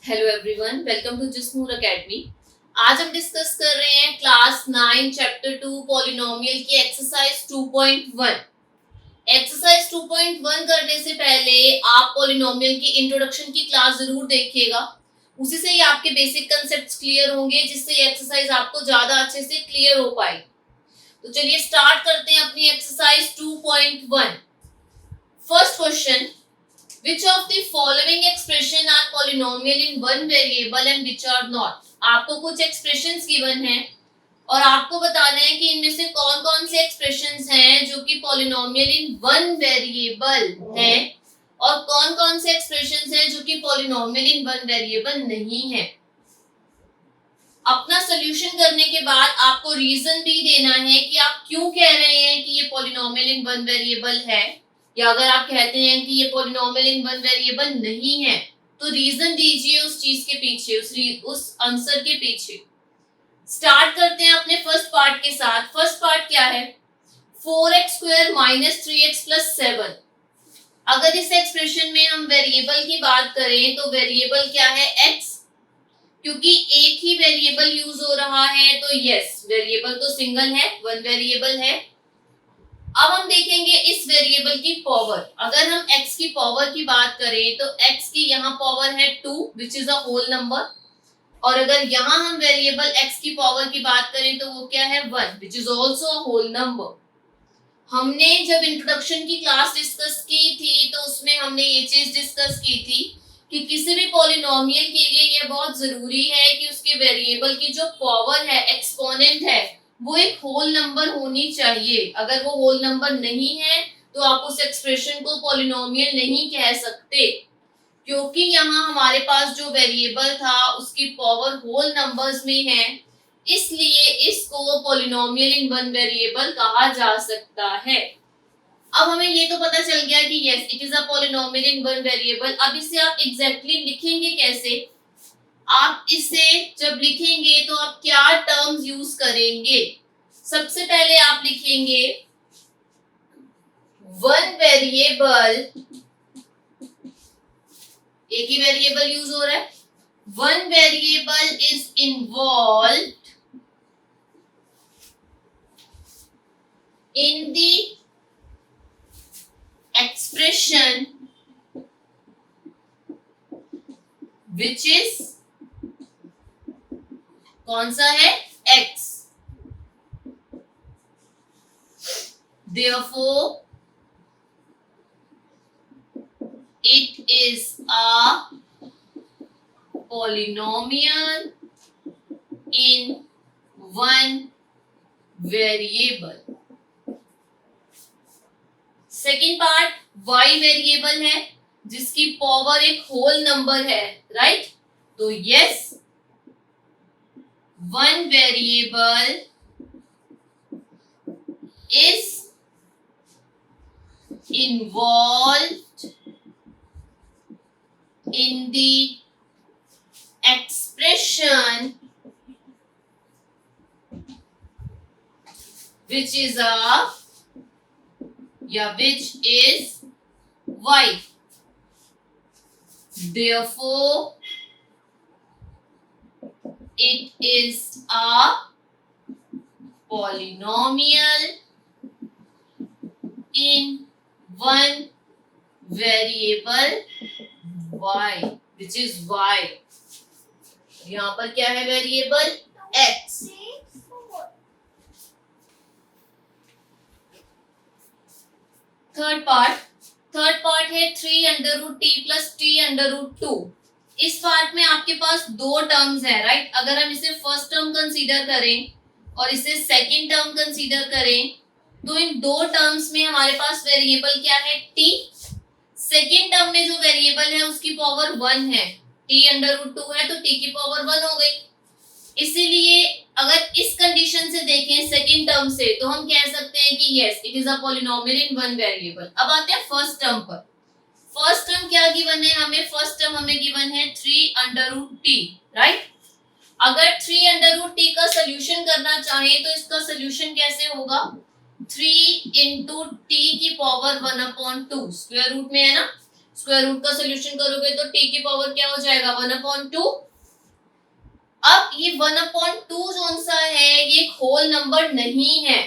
Hello everyone, welcome to Jisnoor academy. आज हम discuss कर रहे हैं क्लास 9 चैप्टर 2 पॉलिनोमियल की एक्सरसाइज 2.1। एक्सरसाइज 2.1 करने से पहले आप पॉलिनोमियल की इंट्रोडक्शन की क्लास जरूर देखिएगा। उसी से ही आपके बेसिक कंसेप्ट्स क्लियर होंगे, जिससे ये एक्सरसाइज आपको ज्यादा अच्छे से क्लियर हो पाए। तो चलिए स्टार्ट करते हैं अपनी exercise 2.1। First question, which of the following expression are polynomial in one variable and which are not। आपको कुछ expressions given हैं और आपको बताना है कि इनमें से कौन कौन से expressions हैं जो कि polynomial in one variable हैं और कौन कौन से expressions हैं जो कि polynomial in one variable नहीं है। अपना सोल्यूशन करने के बाद आपको रीजन भी देना है कि आप क्यों कह रहे हैं कि ये polynomial in one variable है, या अगर आप कहते हैं कि ये पॉलिनोमियल इन वन वेरिएबल नहीं है तो रीजन दीजिए उस चीज के पीछे, उस आंसर के पीछे। स्टार्ट करते हैं अपने फर्स्ट पार्ट के साथ। फर्स्ट पार्ट क्या है? 4x² - 3x + 7। अगर इस एक्सप्रेशन में हम वेरिएबल की बात करें तो वेरिएबल क्या है? x। क्योंकि एक ही वेरिएबल यूज हो रहा है तो यस, वेरिएबल तो सिंगल है, वन वेरिएबल है। अब हम देखेंगे इस वेरिएबल की पावर। अगर हम x की पावर की बात करें तो x की यहाँ पावर है 2 which is a whole number, और अगर यहाँ हम वेरिएबल x की पावर की बात करें तो वो क्या है? 1 which is also a whole number. हमने जब इंट्रोडक्शन की क्लास डिस्कस की थी तो उसमें हमने ये चीज डिस्कस की थी कि किसी भी पॉलिनोमियल के लिए ये बहुत जरूरी है कि उसके वेरिएबल की जो पावर है, एक्सपोनेंट है, वो एक होल नंबर होनी चाहिए। अगर वो होल नंबर नहीं है तो आप उस एक्सप्रेशन को पॉलिनोमियल नहीं कह सकते, क्योंकि यहाँ हमारे पास जो वेरिएबल था उसकी पावर होल नंबर्स में है, इसलिए इसको पॉलिनोमियल इन वन वेरिएबल कहा जा सकता है। अब हमें ये तो पता चल गया कि yes it is a polynomial in one variable. अब इसे आप एग्जैक्टली लिखेंगे कैसे? आप इसे जब लिखेंगे तो आप क्या टर्म्स यूज करेंगे? सबसे पहले आप लिखेंगे वन वेरिएबल, एक ही वेरिएबल यूज हो रहा है, one variable is involve in the expression which is, कौन सा है? x। Therefore, it is a polynomial in one variable। Second part, y variable है जिसकी पावर एक होल नंबर है, राइट? तो yes, one variable is involved in the expression which is y। Therefore, it is a polynomial in one variable y, which is y। यहाँ पर क्या है? Variable x। Third part है 3√t + t√2। इस part में आपके पास दो टर्म्स है, राइट? अगर हम इसे फर्स्ट टर्म कंसीडर करें और इसे सेकंड टर्म कंसीडर करें तो इन दो टर्म्स में हमारे पास वेरिएबल क्या है? t। सेकंड टर्म में जो वेरिएबल है उसकी पावर 1 है, t√2 है तो t की पावर 1 हो गई। इसीलिए अगर इस कंडीशन से देखें सेकंड टर्म से तो हम कह सकते हैं कि yes it is a polynomial in one variable. अब आते हैं फर्स्ट टर्म पर। फर्स्ट टर्म क्या गिवन है हमें? फर्स्ट टर्म हमें गिवन है 3√t, राइट? अगर 3√t का सोल्यूशन करना चाहें तो इसका सोल्यूशन कैसे होगा? 3 × t की पावर 1/2 स्क्वायर रूट में है ना, स्क्वायर रूट का सोल्यूशन करोगे तो t की पावर क्या हो जाएगा 1/2। अब ये 1/2 जोन सा है ये होल नंबर नहीं है,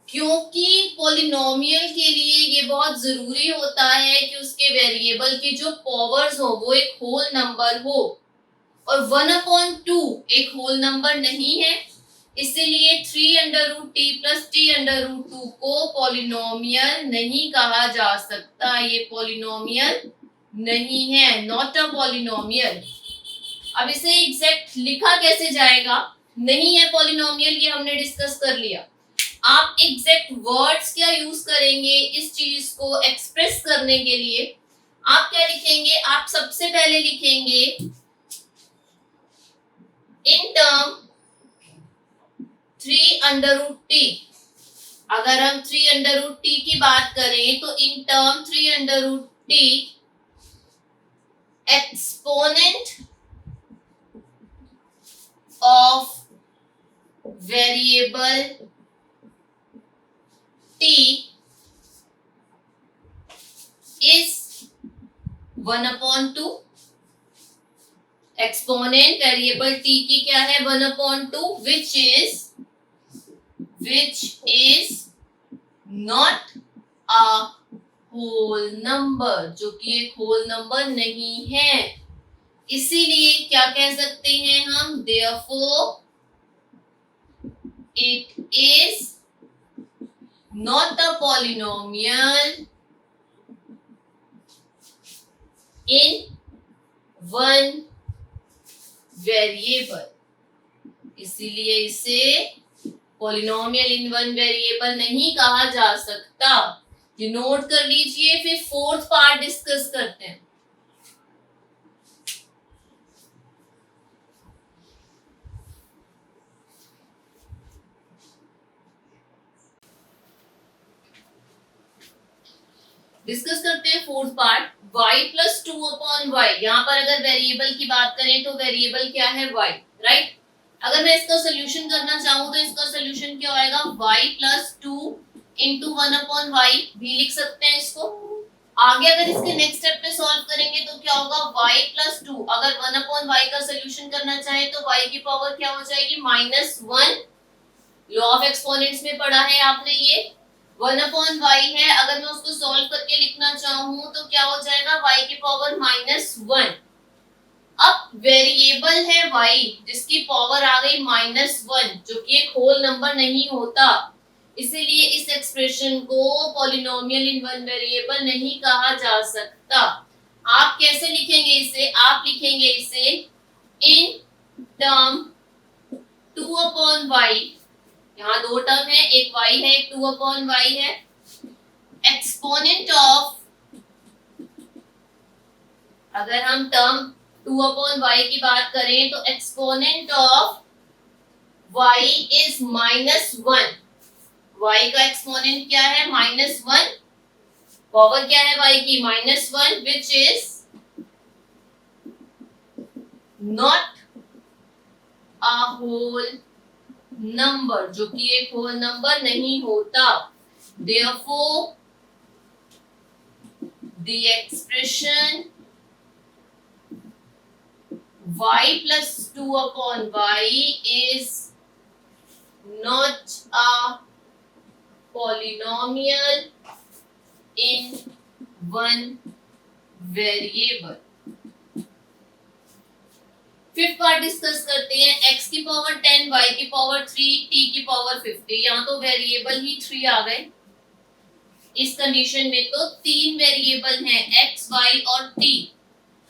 क्योंकि पॉलिनोमियल के लिए ये बहुत जरूरी होता है कि उसके वेरिएबल की जो पावर्स हो वो एक होल नंबर हो, और 1/2 एक होल नंबर नहीं है, इसीलिए 3√t + t√2 को पॉलिनोमियल नहीं कहा जा सकता। ये पॉलिनोमियल नहीं है, नॉट अ पॉलिनोमियल। अब इसे एग्जैक्ट लिखा कैसे जाएगा, नहीं है पॉलिनोमियल, ये हमने डिस्कस कर लिया। आप एग्जैक्ट वर्ड्स क्या यूज करेंगे इस चीज को एक्सप्रेस करने के लिए, आप क्या लिखेंगे, आप सबसे पहले लिखेंगे इन टर्म 3√t। अगर हम 3√t की बात करें तो in term 3√t exponent of variable t is 1/2। Exponent variable t की क्या है 1/2, which is not a whole number, जो कि एक होल नंबर नहीं है। इसीलिए क्या कह सकते हैं हम, therefore it is not a polynomial in one variable। इसीलिए इसे पॉलिनोमियल इन वन वेरिएबल नहीं कहा जा सकता। ये नोट कर लीजिए, फिर फोर्थ पार्ट डिस्कस करते हैं। डिस्कस करते हैं फोर्थ पार्ट, y + 2/y। यहाँ पर अगर वेरिएबल की बात करें तो वेरिएबल क्या है y, राइट। अगर मैं इसका सोल्यूशन करना चाहूँ तो इसका सोल्यूशन क्या होएगा, y + 2 × 1/y भी लिख सकते हैं इसको। आगे अगर इसके नेक्स्ट स्टेप पे सॉल्व करेंगे तो क्या होगा, y + 2, अगर 1/y का सोल्यूशन करना चाहे तो y की पावर क्या हो जाएगी -1। लॉ ऑफ एक्सपोनेंट्स में पढ़ा है आपने, ये 1/y है, अगर मैं उसको सॉल्व करके लिखना चाहूँ तो क्या हो जाएगा, y की पावर -1। अब वेरिएबल है y जिसकी पावर आ गई -1, जो कि एक होल नंबर नहीं होता, इसीलिए इस एक्सप्रेशन को पॉलिनोमियल इन वन वेरिएबल नहीं कहा जा सकता। आप कैसे लिखेंगे इसे, आप लिखेंगे इसे इन टर्म 2/y, यहाँ दो टर्म है, एक y है एक 2/y है, एक्सपोनेंट ऑफ, अगर हम टर्म 2/y की बात करें तो exponent of y is -1। y का एक्सपोनेंट क्या है -1, पावर क्या है y की -1, which is not a whole number, जो कि एक होल नंबर नहीं होता। Therefore the expression y + 2/y is not a polynomial in one variable। Fifth part discuss करते हैं, x की पावर 10, y की पावर 3, t की पावर 50। यहाँ तो वेरिएबल ही 3 आ गए। इस कंडीशन में तो 3 वेरिएबल हैं, x, y और t।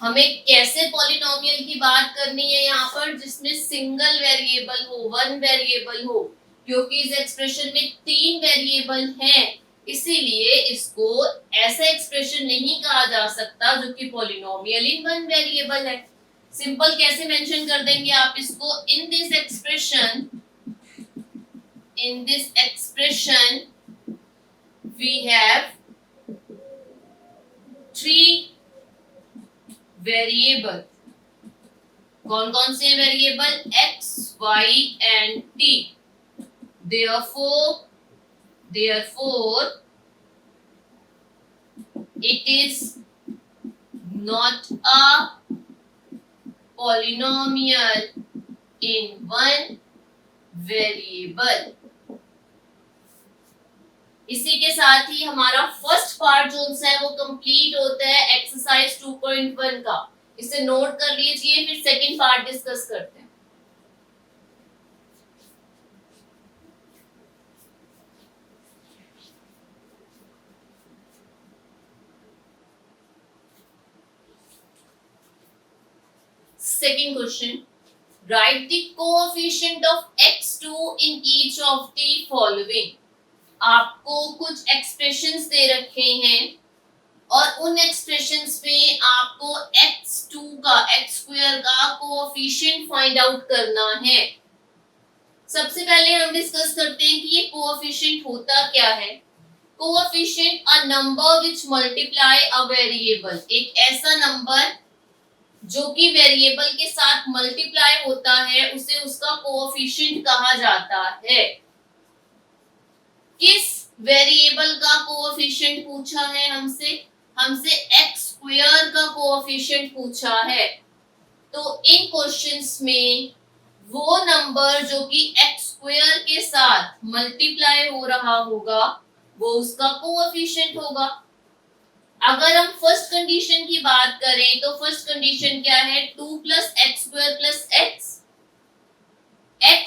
हमें कैसे पॉलिनोमियल की बात करनी है यहाँ पर, जिसमें सिंगल वेरिएबल हो, वन वेरिएबल हो, क्योंकि इस एक्सप्रेशन में 3 वेरिएबल हैं, इसीलिए इसको ऐसा एक्सप्रेशन नहीं कहा जा सकता जो कि पॉलिनोमियल इन वन वेरिएबल है। सिंपल कैसे मेंशन कर देंगे आप इसको, in this expression we have 3 variable. कौन कौन से variable, x, y and t। therefore it is not a polynomial in one variable। इसी के साथ ही हमारा फर्स्ट पार्ट जो है वो कंप्लीट होता है एक्सरसाइज 2.1 का। इसे नोट कर लीजिए, फिर सेकंड पार्ट डिस्कस करते हैं। Second question, write the coefficient of x2 in each of the following। आपको कुछ एक्सप्रेशंस दे रखे हैं और उन एक्सप्रेशंस में आपको x2 का x स्क्वायर का कोएफिशिएंट फाइंड आउट करना है। सबसे पहले हम डिस्कस करते हैं कि ये कोएफिशिएंट होता क्या है। Coefficient a number which multiply a variable, एक ऐसा नंबर जो कि वेरिएबल के साथ मल्टीप्लाई होता है उसे उसका कोएफिशिएंट कहा जाता है। किस वेरिएबल का कोएफिशिएंट पूछा है हमसे x स्क्वायर का कोएफिशिएंट पूछा है। तो इन क्वेश्चंस में वो नंबर जो कि x स्क्वायर के साथ मल्टीप्लाई हो रहा होगा वो उसका कोएफिशिएंट होगा। अगर हम फर्स्ट कंडीशन की बात करें तो फर्स्ट कंडीशन क्या है, 2 plus x square plus x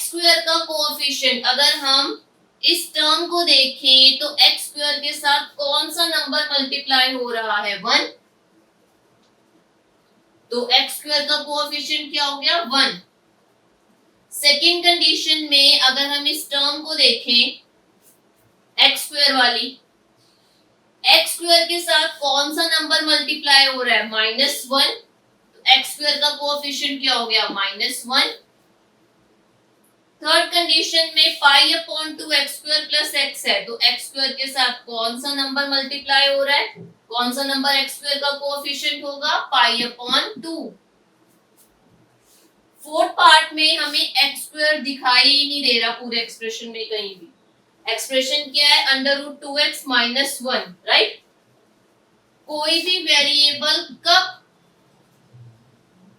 square का कोएफिशिएंट अगर हम इस टर्म को देखें तो एक्स स्क्वायर के साथ कौन सा नंबर मल्टीप्लाई हो रहा है, 1। तो एक्स स्क्वायर का कोएफिशिएंट क्या हो गया, 1। सेकेंड कंडीशन में अगर हम इस टर्म को देखें एक्स स्क्वायर वाली, एक्स स्क्वायर के साथ कौन सा नंबर मल्टीप्लाई हो रहा है, -1। तो एक्स स्क्वायर का कोएफिशिएंट क्या हो गया, -1। थर्ड कंडीशन में pi upon 2 x square plus x है, तो एक्स स्क्वायर के साथ कौन सा नंबर मल्टीप्लाई हो रहा है, कौन सा नंबर एक्स स्क्वायर का कोएफिशिएंट होगा, पाई अपॉन 2। फोर्थ पार्ट में हमें एक्स स्क्वायर दिखाई ही नहीं दे रहा पूरे एक्सप्रेशन में कहीं भी। एक्सप्रेशन क्या है, √2x - 1, राइट। कोई भी वेरिएबल कब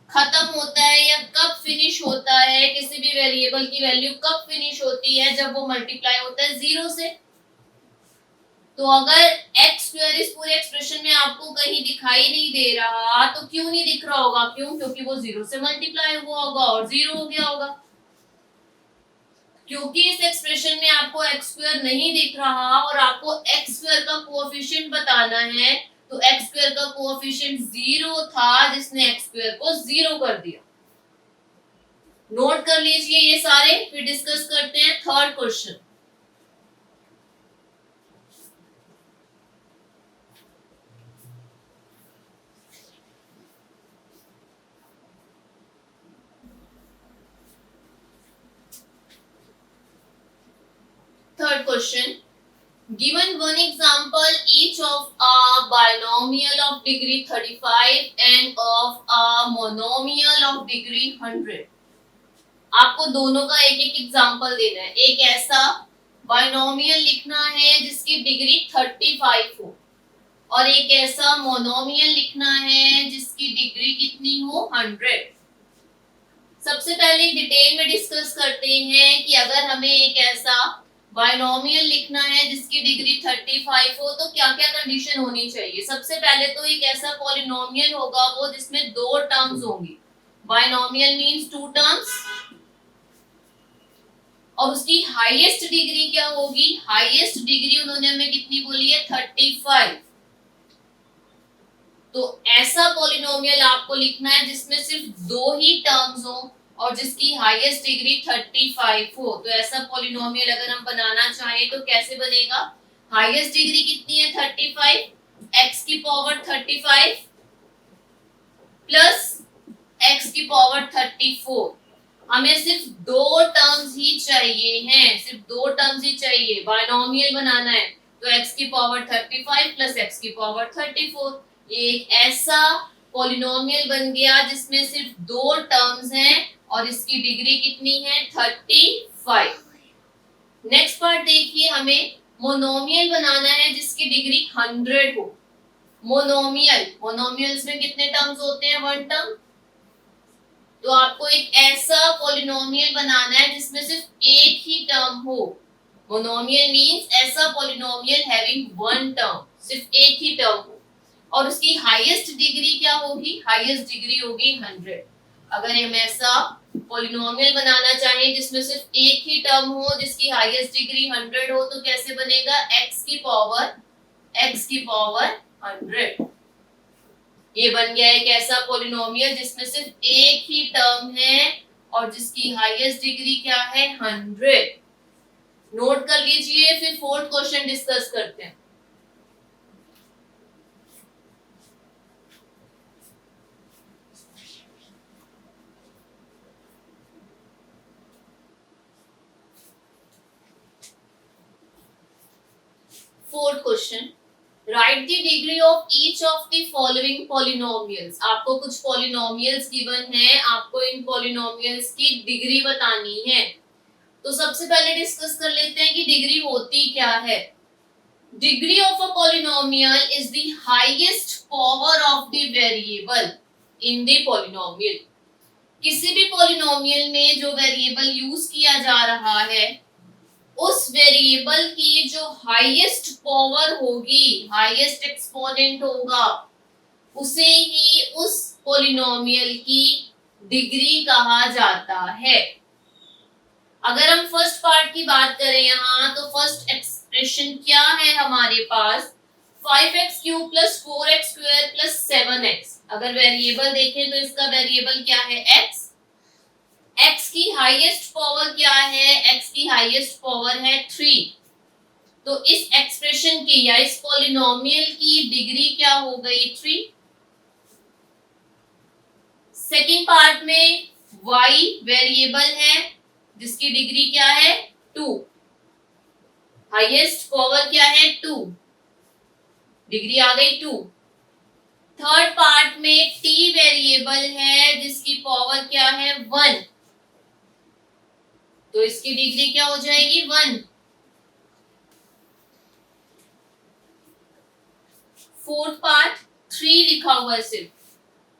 खत्म होता है या कब फिनिश होता है, किसी भी वेरिएबल की वैल्यू कब फिनिश होती है, जब वो मल्टीप्लाई होता है 0 से। तो अगर एक्स स्क्वायर इस पूरे एक्सप्रेशन में आपको कहीं दिखाई नहीं दे रहा तो क्यों नहीं दिख रहा होगा, क्यों, क्योंकि वो 0 से मल्टीप्लाई हुआ होगा और 0 हो गया होगा। क्योंकि इस एक्सप्रेशन में आपको एक्स स्क्वायर नहीं दिख रहा और आपको एक्स स्क्वायर का कोएफिशिएंट बताना है, तो एक्स स्क्वायर का कोएफिशिएंट 0 था जिसने एक्स स्क्वायर को 0 कर दिया। नोट कर लीजिए ये सारे, फिर डिस्कस करते हैं third question. Third question, given one example each of a binomial of degree 35 and of a monomial of degree 100। आपको दोनों का एक एक एग्जांपल देना है। एक ऐसा बाइनोमियल लिखना है जिसकी डिग्री 35 हो और एक ऐसा मोनोमियल लिखना है जिसकी डिग्री कितनी हो, 100। सबसे पहले डिटेल में डिस्कस करते हैं कि अगर हमें एक ऐसा बाइनोमियल लिखना है जिसकी डिग्री 35 हो तो क्या क्या कंडीशन होनी चाहिए। सबसे पहले तो एक ऐसा पॉलिनोमियल होगा वो जिसमें 2 टर्म्स होंगी। बाइनोमियल मींस 2 टर्म्स, और उसकी हाईएस्ट डिग्री क्या होगी, हाईएस्ट डिग्री उन्होंने हमें कितनी बोली है, 35। तो ऐसा पॉलिनोमियल आपको लिखना है जिसमें सिर्फ 2 ही टर्म्स हो और जिसकी हाईएस्ट डिग्री 35 हो। तो ऐसा पॉलिनोमियल अगर हम बनाना चाहें तो कैसे बनेगा, हाईएस्ट डिग्री कितनी है, 35, x की पावर 35 प्लस x की पावर 34। हमें सिर्फ 2 टर्म्स ही चाहिए हैं, सिर्फ 2 टर्म्स ही चाहिए। बाइनोमियल बनाना है तो x की पावर 35 प्लस x की पावर 34। ये एक ऐसा पॉलिनोमियल बन गया जिसमें सिर्फ 2 टर्म्स हैं और इसकी डिग्री कितनी है, 35। नेक्स्ट पार्ट देखिए, हमें मोनोमियल बनाना है जिसकी डिग्री 100 हो। मोनोमियल, मोनोमियल्स में कितने टर्म्स होते हैं? One term. तो आपको एक ऐसा पॉलिनोमियल बनाना है जिसमें सिर्फ एक ही टर्म हो। मोनोमियल मींस ऐसा पॉलिनोमियल हैविंग वन टर्म, सिर्फ एक ही टर्म हो, और उसकी हाईएस्ट डिग्री क्या होगी? हाईएस्ट डिग्री होगी 100। अगर हम ऐसा पॉलिनोमियल बनाना चाहें जिसमें सिर्फ एक ही टर्म हो, जिसकी हाईएस्ट डिग्री 100 हो, तो कैसे बनेगा? x की पावर 100। ये बन गया एक ऐसा पॉलिनोमियल जिसमें सिर्फ एक ही टर्म है और जिसकी हाईएस्ट डिग्री क्या है? 100। नोट कर लीजिए, फिर फोर्थ क्वेश्चन डिस्कस करते हैं। Fourth question, right the degree of each of the following polynomials. आपको कुछ पॉलिनोमियल्स गिवन है, आपको इन पॉलिनोमियल्स की डिग्री बतानी है। तो सबसे पहले डिस्कस कर लेते हैं कि डिग्री होती क्या है। Degree of a polynomial is the highest power of the variable in the polynomial. किसी भी पॉलिनोमियल में जो वेरिएबल यूज किया जा रहा है, उस वेरिएबल की जो हाईएस्ट पावर होगी, हाईएस्ट एक्सपोनेंट होगा, उसे ही उस पॉलिनोमियल की डिग्री कहा जाता है। अगर हम फर्स्ट पार्ट की बात करें यहाँ, तो फर्स्ट एक्सप्रेशन क्या है हमारे पास? 5x cube plus 4x square plus 7x। अगर वेरिएबल देखें तो इसका वेरिएबल क्या है? x। x की हाईएस्ट पावर क्या है? x की हाईएस्ट पावर है 3। तो इस एक्सप्रेशन की या इस पॉलिनोमियल की डिग्री क्या हो गई? 3। सेकेंड पार्ट में y वेरिएबल है जिसकी डिग्री क्या है? 2। हाईएस्ट पावर क्या है? 2, डिग्री आ गई 2। थर्ड पार्ट में t वेरिएबल है जिसकी पावर क्या है? 1। तो इसकी डिग्री क्या हो जाएगी? 1। फोर्थ पार्ट 3 लिखा हुआ है सिर्फ,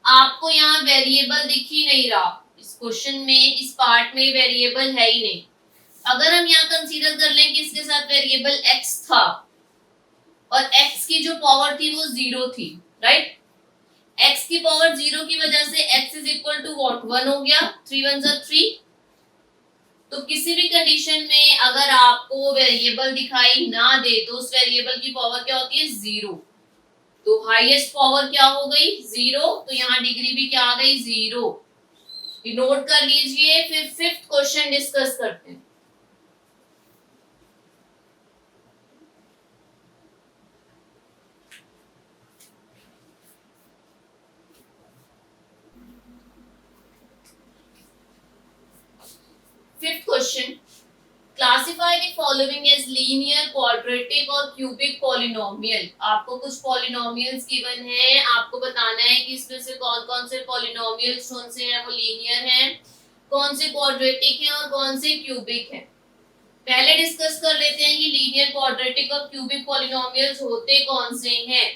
आपको यहाँ वेरिएबल दिख ही नहीं रहा। इस क्वेश्चन में इस पार्ट में वेरिएबल है ही नहीं। अगर हम यहाँ कंसीडर कर लें कि इसके साथ वेरिएबल x था और x की जो पावर थी वो 0 थी, राइट? x की पावर 0 की वजह से x is equal to what? 1 हो गया। 3 1 जा 3। तो किसी भी कंडीशन में अगर आपको वेरिएबल दिखाई ना दे तो उस वेरिएबल की पावर क्या होती है? 0। तो हाईएस्ट पावर क्या हो गई? 0। तो यहाँ डिग्री भी क्या आ गई? 0। ये नोट कर लीजिए, फिर फिफ्थ क्वेश्चन डिस्कस करते हैं। Fifth question, classify the following as linear, quadratic और क्यूबिक पॉलिनोमियल। आपको कुछ पॉलिनोमियल्स गिवन है, आपको बताना है कि इसमें से कौन कौन से पॉलिनोमियल्स कौन से हैं वो लीनियर हैं, कौन से क्वाड्रेटिक हैं और कौन से क्यूबिक हैं। पहले डिस्कस कर लेते हैं कि लीनियर, क्वाड्रेटिक और क्यूबिक पॉलिनोमियल्स होते कौन से हैं।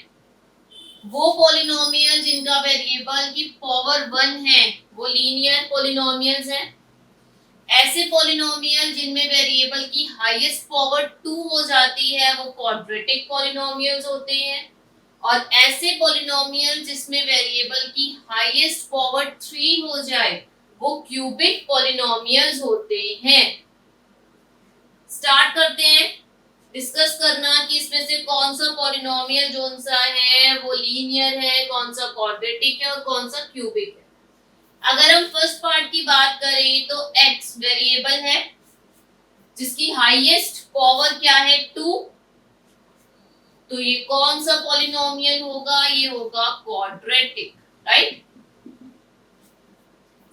वो पॉलिनोमियल जिनका वेरिएबल की पावर 1 है वो लीनियर पॉलिनोमियल्स हैं। ऐसे पॉलिनोमियल जिनमें वेरिएबल की हाईएस्ट पावर 2 हो जाती है वो क्वाड्रेटिक पॉलिनोमियल्स होते हैं, और ऐसे पॉलिनोमियल जिसमें वेरिएबल की हाईएस्ट पावर 3 हो जाए वो क्यूबिक पॉलिनोमियल्स होते हैं। स्टार्ट करते हैं डिस्कस करना कि इसमें से कौन सा पॉलिनोमियल जो सा है वो लीनियर है, कौन सा क्वाड्रेटिक है और कौन सा क्यूबिक है। अगर हम फर्स्ट पार्ट की बात करें तो x वेरिएबल है जिसकी हाईएस्ट पावर क्या है? 2। तो ये कौन सा पॉलिनोमियल होगा? ये होगा क्वाड्रेटिक, राइट?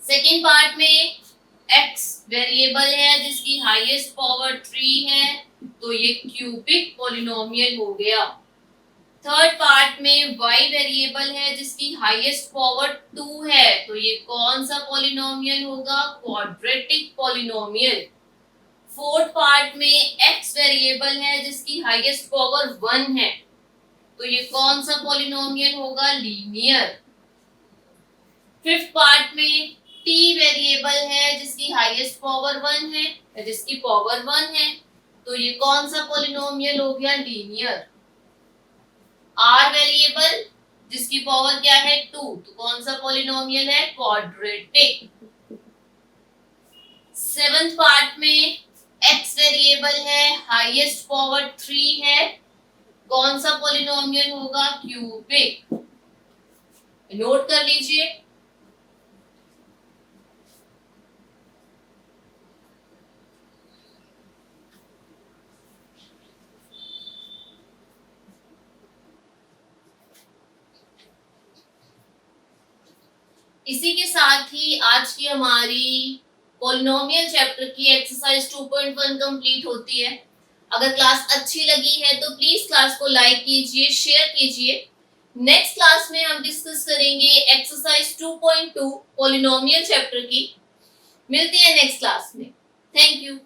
सेकेंड पार्ट में x वेरिएबल है जिसकी हाईएस्ट पावर 3 है, तो ये क्यूबिक पॉलिनोमियल हो गया। थर्ड पार्ट में y वेरिएबल है जिसकी हाईएस्ट पावर 2 है, तो ये कौन सा पॉलिनोमियल होगा? Quadratic polynomial. फोर्थ पार्ट में x वेरिएबल है जिसकी हाईएस्ट पावर 1 है, तो ये कौन सा पॉलिनोमियल होगा? लीनियर। फिफ्थ पार्ट में t वेरिएबल है जिसकी हाईएस्ट पावर 1 है या जिसकी पावर 1 है, तो ये कौन सा पॉलिनोमियल हो गया? लीनियर। r वेरिएबल जिसकी पावर क्या है? 2, तो कौन सा पॉलिनोमियल है? क्वाड्रेटिक। सेवेंथ पार्ट में x वेरिएबल है, हाईएस्ट पावर 3 है, कौन सा पॉलिनोमियल होगा? क्यूबिक। नोट कर लीजिए। इसी के साथ ही आज की हमारी पॉलिनोमियल चैप्टर की एक्सरसाइज 2.1 कंप्लीट होती है। अगर क्लास अच्छी लगी है तो प्लीज क्लास को लाइक कीजिए, शेयर कीजिए। नेक्स्ट क्लास में हम डिस्कस करेंगे एक्सरसाइज 2.2 पॉलिनोमियल चैप्टर की। मिलते हैं नेक्स्ट क्लास में। Thank you.